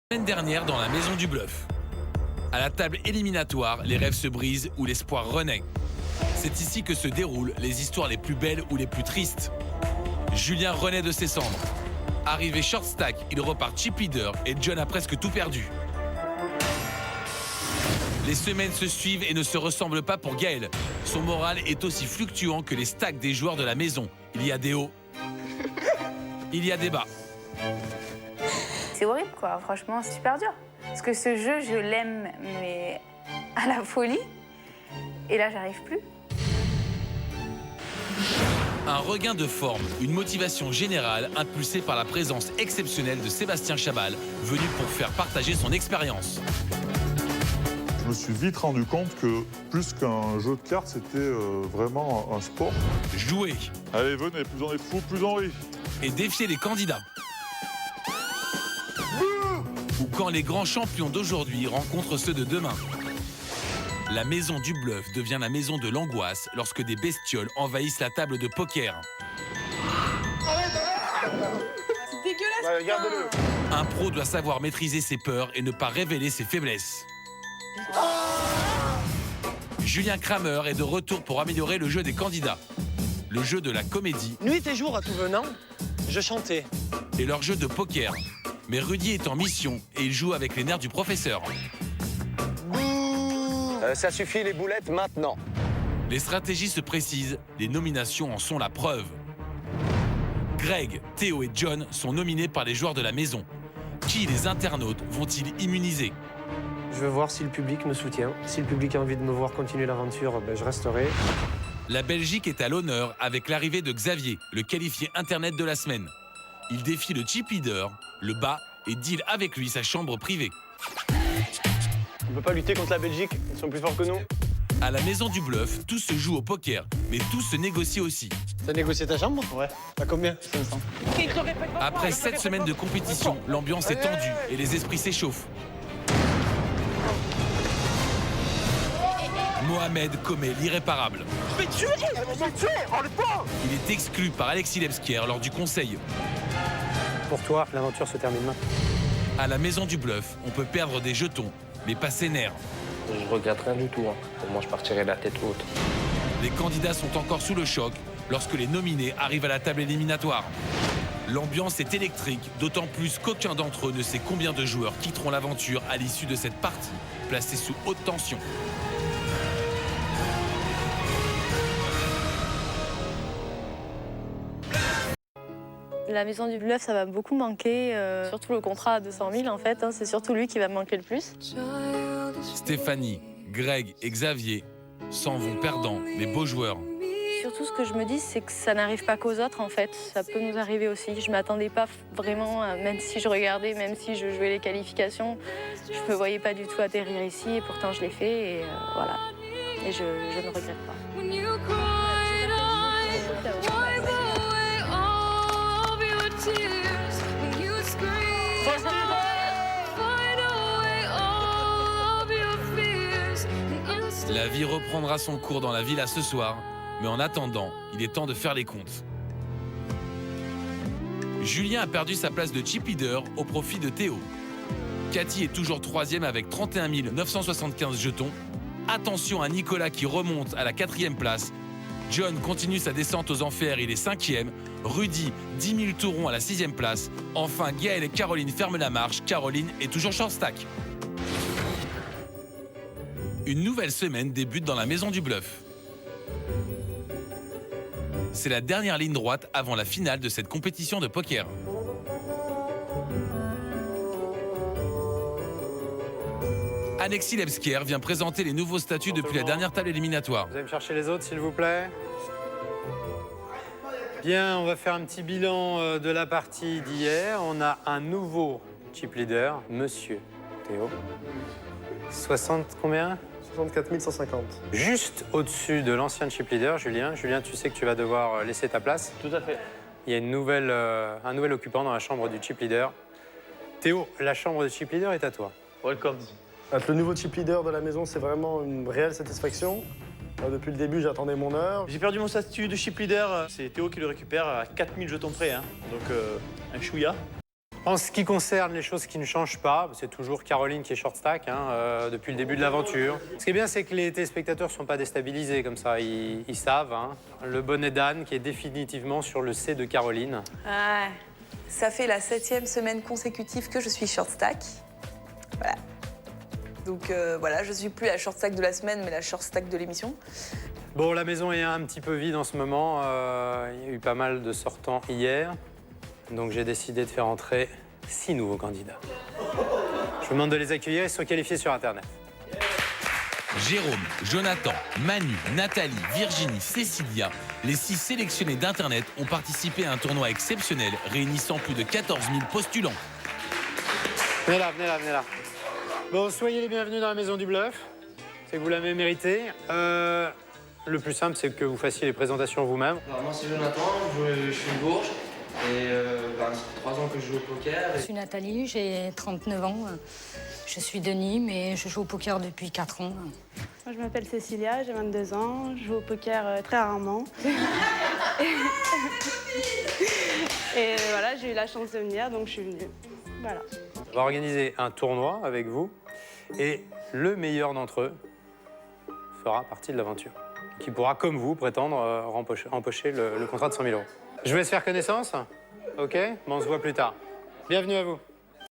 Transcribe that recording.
La semaine dernière dans la maison du bluff. À la table éliminatoire, les rêves se brisent ou l'espoir renaît. C'est ici que se déroulent les histoires les plus belles ou les plus tristes. Julien renaît de ses cendres. Arrivé short stack, il repart chip leader et John a presque tout perdu. Les semaines se suivent et ne se ressemblent pas pour Gaël. Son moral est aussi fluctuant que les stacks des joueurs de la maison. Il y a des hauts, il y a des bas. C'est horrible, quoi. Franchement, c'est super dur. Parce que ce jeu, je l'aime, mais à la folie. Et là, j'arrive plus. Un regain de forme, une motivation générale impulsée par la présence exceptionnelle de Sébastien Chabal, venu pour faire partager son expérience. Je me suis vite rendu compte que plus qu'un jeu de cartes, c'était vraiment un sport. Jouer Allez, venez, plus on est fou, plus on rit. et défier les candidats. Ou quand les grands champions d'aujourd'hui rencontrent ceux de demain. La maison du bluff devient la maison de l'angoisse lorsque des bestioles envahissent la table de poker. C'est dégueulasse. Ouais, regarde-le. Un pro doit savoir maîtriser ses peurs et ne pas révéler ses faiblesses. Julien Kramer est de retour pour améliorer le jeu des candidats. Le jeu de la comédie Nuit et jour à tout venant, je chantais. et leur jeu de poker. Mais Rudy est en mission et il joue avec les nerfs du professeur. Ça suffit les boulettes maintenant. Les stratégies se précisent, les nominations en sont la preuve. Greg, Théo et John sont nominés par les joueurs de la maison. Qui les internautes vont-ils immuniser? Je veux voir si le public me soutient. Si le public a envie de me voir continuer l'aventure, je resterai. La Belgique est à l'honneur avec l'arrivée de Xavier, le qualifié internet de la semaine. Il défie le chip leader, le bat, et deal avec lui sa chambre privée. On peut pas lutter contre la Belgique, ils sont plus forts que nous. À la maison du bluff, tout se joue au poker, mais tout se négocie aussi. T'as négocié ta chambre? Ouais. À combien? 500. Après 7 semaines de compétition, l'ambiance est tendue et les esprits s'échauffent. Mohamed commet l'irréparable. Je vais tuer! Enlève pas! Il est exclu par Alexis Lebsker lors du conseil. Pour toi, l'aventure se termine maintenant. À la maison du bluff, on peut perdre des jetons, mais pas ses nerfs. Je regrette rien du tout. Pour moi, je partirai la tête haute. Les candidats sont encore sous le choc lorsque les nominés arrivent à la table éliminatoire. L'ambiance est électrique, d'autant plus qu'aucun d'entre eux ne sait combien de joueurs quitteront l'aventure à l'issue de cette partie, placée sous haute tension. La maison du bluff, ça va beaucoup manquer, surtout le contrat à 200 000 en fait, c'est surtout lui qui va me manquer le plus. Stéphanie, Greg et Xavier s'en vont perdants, les beaux joueurs. Surtout ce que je me dis, c'est que ça n'arrive pas qu'aux autres en fait, ça peut nous arriver aussi. Je m'attendais pas vraiment, même si je regardais, même si je jouais les qualifications, je me voyais pas du tout atterrir ici et pourtant je l'ai fait et voilà. Et je ne regrette pas. La vie reprendra son cours dans la villa ce soir, mais en attendant, il est temps de faire les comptes. Julien a perdu sa place de chip leader au profit de Théo. Cathy est toujours troisième avec 31 975 jetons. Attention à Nicolas qui remonte à la 4e place. John continue sa descente aux enfers, il est 5e. Rudy, 10 000 taurons à la 6e place. Enfin, Gaël et Caroline ferment la marche. Caroline est toujours short stack. Une nouvelle semaine débute dans la maison du bluff. C'est la dernière ligne droite avant la finale de cette compétition de poker. Alexis Lebsker vient présenter les nouveaux statuts depuis la dernière table éliminatoire. Vous allez me chercher les autres, s'il vous plaît. Bien, on va faire un petit bilan de la partie d'hier. On a un nouveau chip leader, Monsieur Théo. 60 combien? 64 150. Juste au-dessus de l'ancien chip leader, Julien. Julien, tu sais que tu vas devoir laisser ta place. Tout à fait. Il y a un nouvel occupant dans la chambre du chip leader. Théo, la chambre de chip leader est à toi. Welcome. Être le nouveau chip leader de la maison, c'est vraiment une réelle satisfaction. Depuis le début, j'attendais mon heure. J'ai perdu mon statut de chip leader. C'est Théo qui le récupère à 4000 jetons près. Donc un chouïa. En ce qui concerne les choses qui ne changent pas, c'est toujours Caroline qui est short stack depuis le début de l'aventure. Ce qui est bien, c'est que les téléspectateurs ne sont pas déstabilisés comme ça, ils savent. Le bonnet d'Anne qui est définitivement sur le C de Caroline. Ouais. Ça fait la 7e semaine consécutive que je suis short stack. Voilà. Donc voilà, je suis plus la short stack de la semaine, mais la short stack de l'émission. Bon, la maison est un petit peu vide en ce moment. Il y a eu pas mal de sortants hier. Donc j'ai décidé de faire entrer 6 nouveaux candidats. Je vous demande de les accueillir, ils sont qualifiés sur Internet. Jérôme, Jonathan, Manu, Nathalie, Virginie, Cécilia, les 6 sélectionnés d'Internet ont participé à un tournoi exceptionnel réunissant plus de 14 000 postulants. Venez là, venez là, venez là. Bon, soyez les bienvenus dans la maison du bluff. C'est que vous l'avez mérité. Le plus simple, c'est que vous fassiez les présentations vous-même. Alors, moi, c'est Jonathan, je suis de Bourges. Et ça fait 3 ans que je joue au poker. Je suis Nathalie, j'ai 39 ans. Je suis de Nîmes et je joue au poker depuis 4 ans. Moi, je m'appelle Cécilia, j'ai 22 ans. Je joue au poker très rarement. Et voilà, j'ai eu la chance de venir, donc je suis venue. Voilà. On va organiser un tournoi avec vous. Et le meilleur d'entre eux fera partie de l'aventure. Qui pourra, comme vous, prétendre empocher le contrat de 100 000 €. Je vous laisse faire connaissance. OK? Bon, on se voit plus tard. Bienvenue à vous.